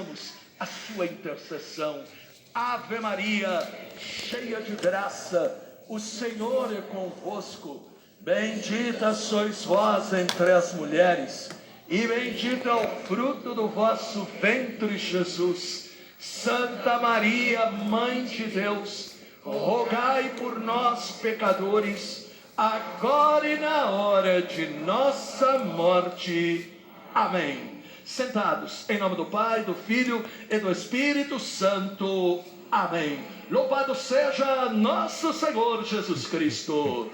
pedimos a sua intercessão. Ave Maria, cheia de graça, o Senhor é convosco. Bendita sois vós entre as mulheres, e bendito é o fruto do vosso ventre, Jesus. Santa Maria, Mãe de Deus, rogai por nós, pecadores, agora e na hora de nossa morte. Amém. Sentados, em nome do Pai, do Filho e do Espírito Santo. Amém. Louvado seja nosso Senhor Jesus Cristo.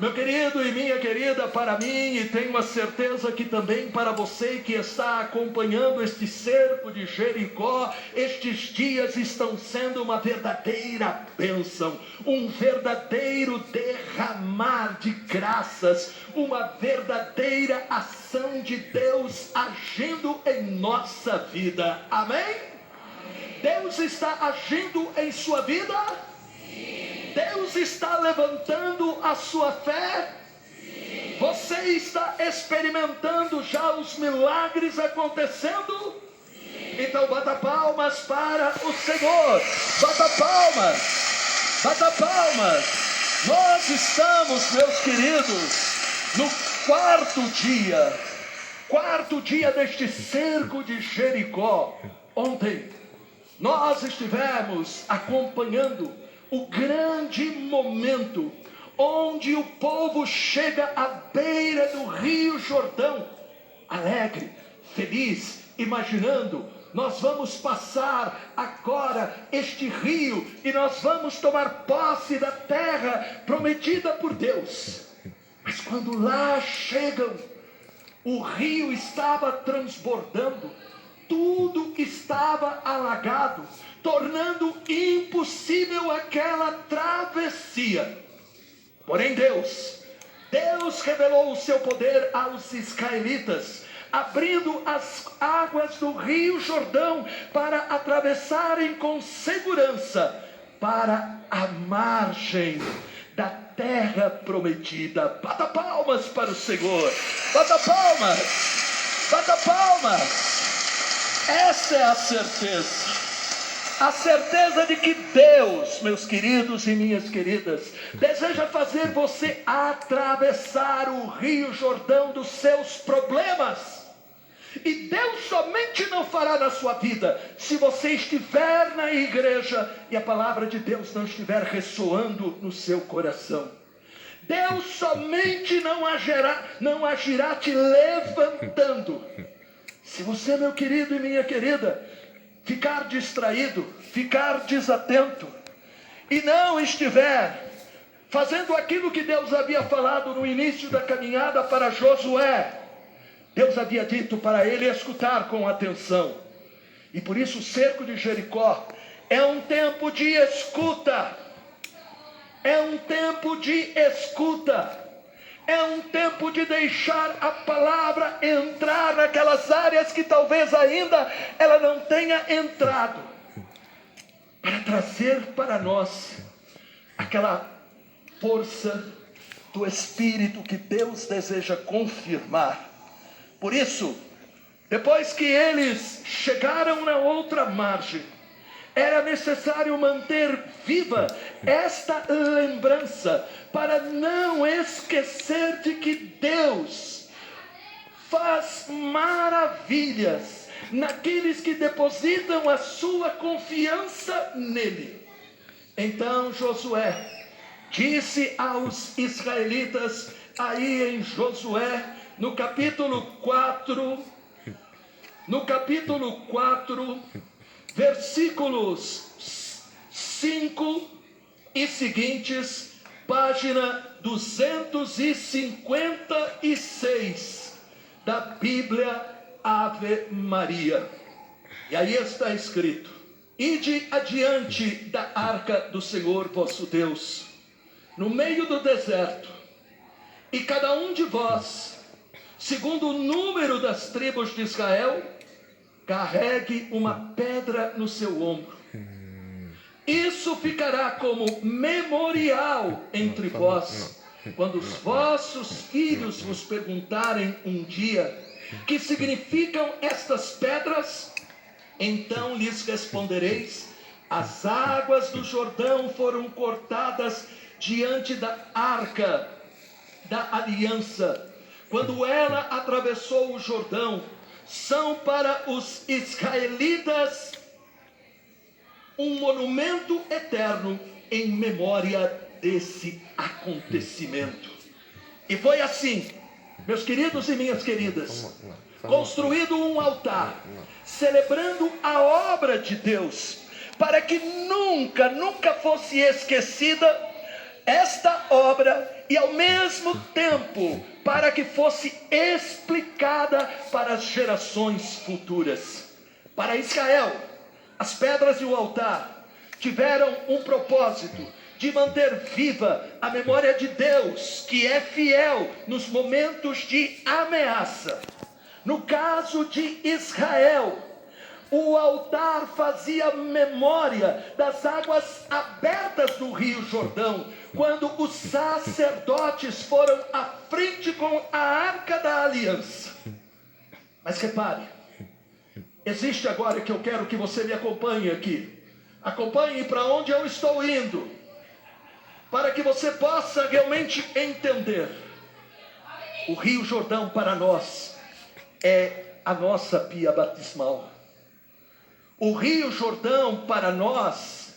Meu querido e minha querida, para mim, e tenho a certeza que também para você que está acompanhando este cerco de Jericó, estes dias estão sendo uma verdadeira bênção, um verdadeiro derramar de graças, uma verdadeira ação de Deus agindo em nossa vida. Amém? Deus está agindo em sua vida? Deus está levantando a sua fé? Sim. Você está experimentando já os milagres acontecendo? Sim. Então bata palmas para o Senhor. Bata palmas. Bata palmas. Nós estamos, meus queridos, no quarto dia deste cerco de Jericó. Ontem nós estivemos acompanhando o grande momento onde o povo chega à beira do Rio Jordão, alegre, feliz, imaginando: nós vamos passar agora este rio e nós vamos tomar posse da terra prometida por Deus. Mas quando lá chegam, o rio estava transbordando, tudo estava alagado, tornando impossível aquela travessia. Porém Deus revelou o seu poder aos israelitas, abrindo as águas do Rio Jordão para atravessarem com segurança para a margem da terra prometida. Bata palmas para o Senhor. Bata palmas. Bata palmas. Essa é a certeza de que Deus, meus queridos e minhas queridas, deseja fazer você atravessar o Rio Jordão dos seus problemas. E Deus somente não fará na sua vida se você estiver na igreja e a palavra de Deus não estiver ressoando no seu coração. Deus somente não agirá te levantando se você, meu querido e minha querida, ficar distraído, ficar desatento e não estiver fazendo aquilo que Deus havia falado no início da caminhada para Josué. Deus havia dito para ele escutar com atenção. E por isso o cerco de Jericó é um tempo de escuta. É um tempo de escuta. É um tempo de deixar a palavra entrar naquelas áreas que talvez ainda ela não tenha entrado, para trazer para nós aquela força do Espírito que Deus deseja confirmar. Por isso, depois que eles chegaram na outra margem, era necessário manter viva esta lembrança, para não esquecer de que Deus faz maravilhas naqueles que depositam a sua confiança nele. Então Josué disse aos israelitas, aí em Josué, no capítulo 4, versículos 5 e seguintes, página 256 da Bíblia Ave Maria. E aí está escrito: ide adiante da arca do Senhor vosso Deus, no meio do deserto, e cada um de vós, segundo o número das tribos de Israel, carregue uma pedra no seu ombro. Isso ficará como memorial entre vós, quando os vossos filhos vos perguntarem um dia: que significam estas pedras? Então lhes respondereis: as águas do Jordão foram cortadas diante da arca da aliança, quando ela atravessou o Jordão. São para os israelitas um monumento eterno em memória desse acontecimento. E foi assim, meus queridos e minhas queridas, construído um altar, celebrando a obra de Deus, para que nunca fosse esquecida esta obra, e ao mesmo tempo para que fosse explicada para as gerações futuras. Para Israel, as pedras e o altar tiveram um propósito de manter viva a memória de Deus, que é fiel nos momentos de ameaça. No caso de Israel, o altar fazia memória das águas abertas do Rio Jordão, quando os sacerdotes foram à frente com a arca da aliança. Mas repare, existe agora que eu quero que você me acompanhe aqui. Acompanhe para onde eu estou indo, para que você possa realmente entender. O Rio Jordão para nós é a nossa pia batismal. O Rio Jordão para nós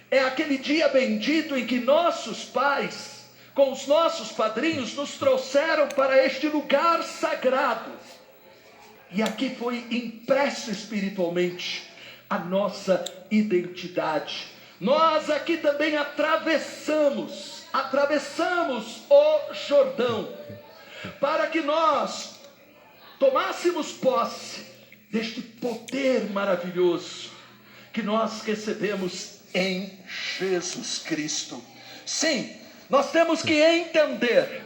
é aquele dia bendito em que nossos pais, com os nossos padrinhos, nos trouxeram para este lugar sagrado. E aqui foi impresso espiritualmente a nossa identidade. Nós aqui também atravessamos o Jordão, para que nós tomássemos posse deste poder maravilhoso que nós recebemos em Jesus Cristo. Sim, nós temos que entender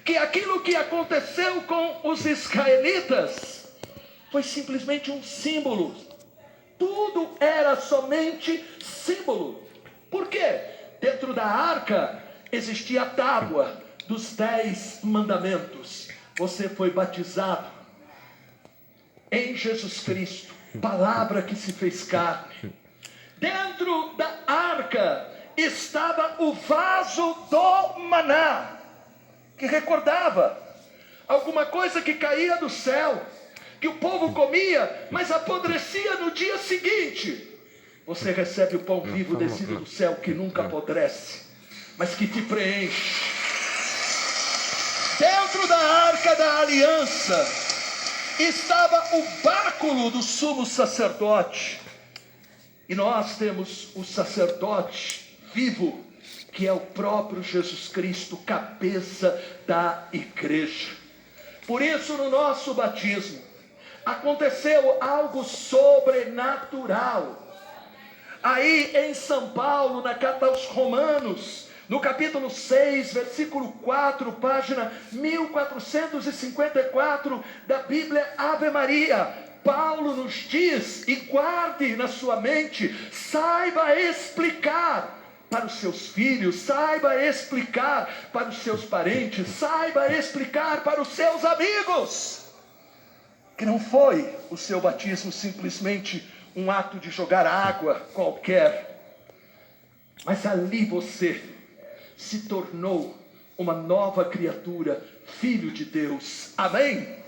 que aquilo que aconteceu com os israelitas foi simplesmente um símbolo. Tudo era somente símbolo. Por quê? Dentro da arca existia a tábua dos 10 mandamentos. Você foi batizado em Jesus Cristo, palavra que se fez carne. Dentro da arca estava o vaso do maná, que recordava alguma coisa que caía do céu, que o povo comia, mas apodrecia no dia seguinte. Você recebe o pão vivo descido do céu, que nunca apodrece, mas que te preenche. Dentro da arca da aliança estava o báculo do sumo sacerdote. E nós temos o sacerdote vivo, que é o próprio Jesus Cristo, cabeça da igreja. Por isso, no nosso batismo, aconteceu algo sobrenatural. Aí em São Paulo, na carta aos Romanos, no capítulo 6, versículo 4, página 1454 da Bíblia Ave Maria, Paulo nos diz, e guarde na sua mente, saiba explicar para os seus filhos, saiba explicar para os seus parentes, saiba explicar para os seus amigos, que não foi o seu batismo simplesmente um ato de jogar água qualquer, mas ali você se tornou uma nova criatura, filho de Deus. Amém?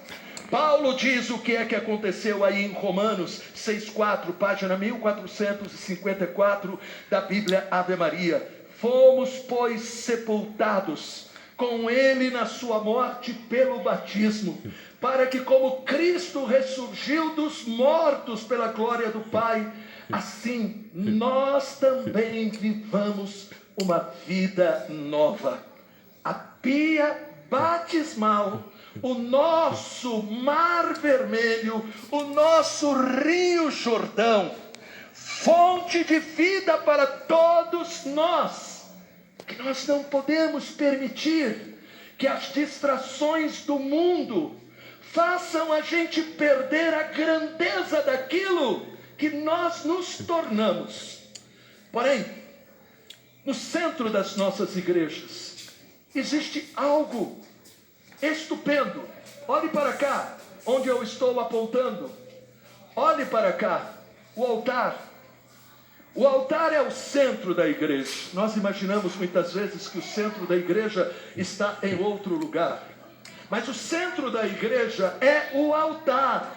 Paulo diz o que é que aconteceu aí em Romanos 6,4, página 1454 da Bíblia Ave Maria. Fomos, pois, sepultados com ele na sua morte pelo batismo, para que, como Cristo ressurgiu dos mortos pela glória do Pai, assim nós também vivamos uma vida nova. A pia batismal, o nosso mar vermelho, o nosso rio Jordão, fonte de vida para todos nós, que nós não podemos permitir que as distrações do mundo façam a gente perder a grandeza daquilo que nós nos tornamos. Porém, no centro das nossas igrejas existe algo estupendo. Olhe para cá. onde eu estou apontando. Olhe para cá, o altar. O altar é o centro da igreja. Nós imaginamos muitas vezes que o centro da igreja está em outro lugar. Mas o centro da igreja é o altar.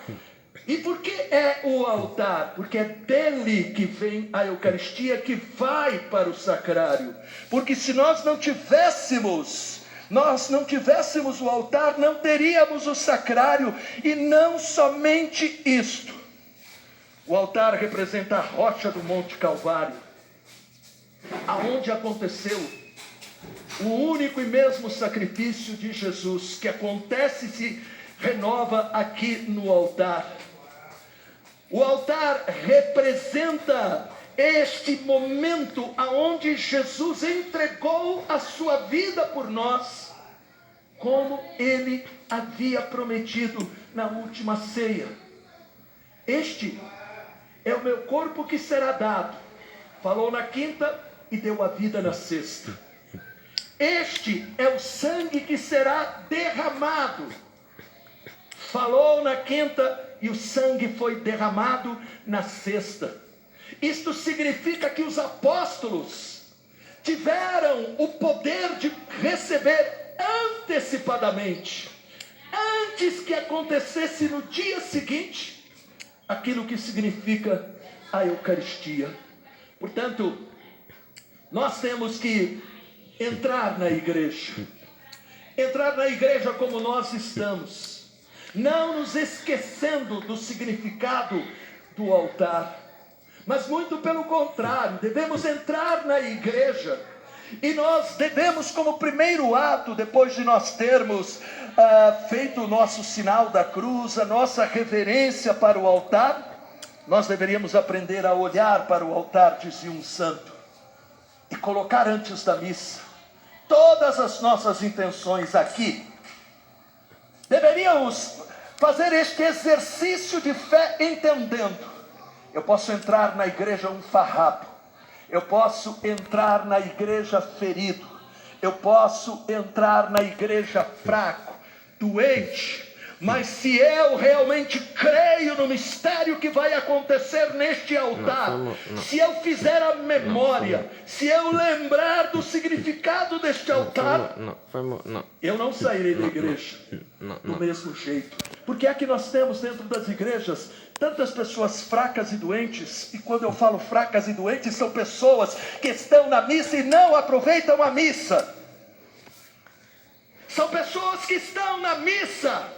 E por que é o altar? Porque é dele que vem a Eucaristia, que vai para o sacrário. Porque se nós não tivéssemos o altar, não teríamos o sacrário. E não somente isto. O altar representa a rocha do Monte Calvário, aonde aconteceu o único e mesmo sacrifício de Jesus, que acontece e se renova aqui no altar. O altar representa este momento aonde Jesus entregou a sua vida por nós, como ele havia prometido na última ceia. Este é o meu corpo que será dado. Falou na quinta e deu a vida na sexta. Este é o sangue que será derramado. Falou na quinta e o sangue foi derramado na sexta. Isto significa que os apóstolos tiveram o poder de receber antecipadamente, antes que acontecesse no dia seguinte, aquilo que significa a Eucaristia. Portanto, nós temos que entrar na igreja. Entrar na igreja como nós estamos, não nos esquecendo do significado do altar, mas muito pelo contrário, devemos entrar na igreja. E nós devemos, como primeiro ato, depois de nós termos feito o nosso sinal da cruz, a nossa reverência para o altar, nós deveríamos aprender a olhar para o altar, dizia um santo, e colocar antes da missa todas as nossas intenções aqui. Deveríamos fazer este exercício de fé entendendo: eu posso entrar na igreja um farrapo, eu posso entrar na igreja ferido, eu posso entrar na igreja fraco, doente, mas se eu realmente creio no mistério que vai acontecer neste altar, se eu fizer a memória, se eu lembrar do significado deste altar, eu não sairei da igreja do mesmo jeito. Porque é que nós temos dentro das igrejas tantas pessoas fracas e doentes. E quando eu falo fracas e doentes, são pessoas que estão na missa e não aproveitam a missa. São pessoas que estão na missa,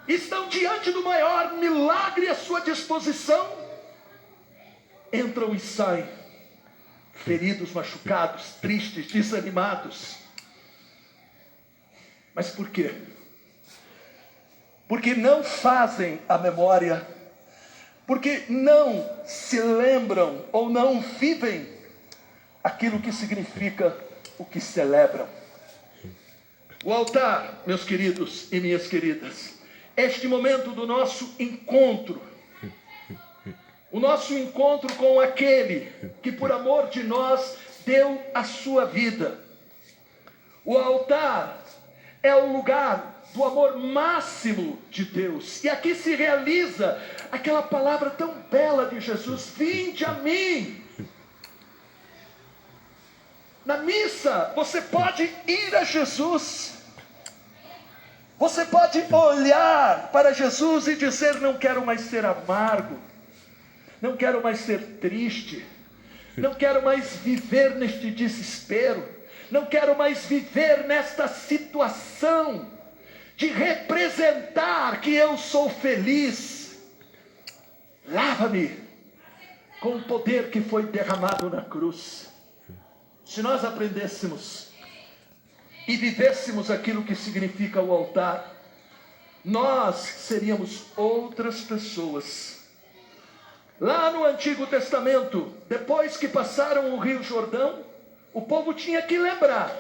estão diante do maior milagre à sua disposição, entram e saem feridos, machucados, tristes, desanimados. Mas por quê? Porque não fazem a memória, porque não se lembram ou não vivem aquilo que significa o que celebram. O altar, meus queridos e minhas queridas, este momento do nosso encontro, o nosso encontro com aquele que por amor de nós deu a sua vida. O altar é o lugar do amor máximo de Deus. E aqui se realiza aquela palavra tão bela de Jesus: vinde a mim. Na missa, você pode ir a Jesus. Você pode olhar para Jesus e dizer: não quero mais ser amargo, não quero mais ser triste, não quero mais viver neste desespero, não quero mais viver nesta situação de representar que eu sou feliz. Lava-me com o poder que foi derramado na cruz. Se nós aprendêssemos e vivêssemos aquilo que significa o altar, nós seríamos outras pessoas. Lá no Antigo Testamento, depois que passaram o Rio Jordão, o povo tinha que lembrar.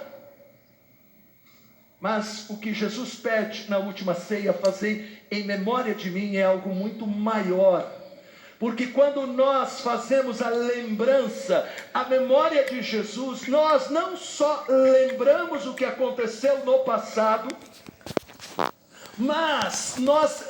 Mas o que Jesus pede na última ceia, fazer em memória de mim, é algo muito maior. Porque quando nós fazemos a lembrança, a memória de Jesus, nós não só lembramos o que aconteceu no passado, Mas nós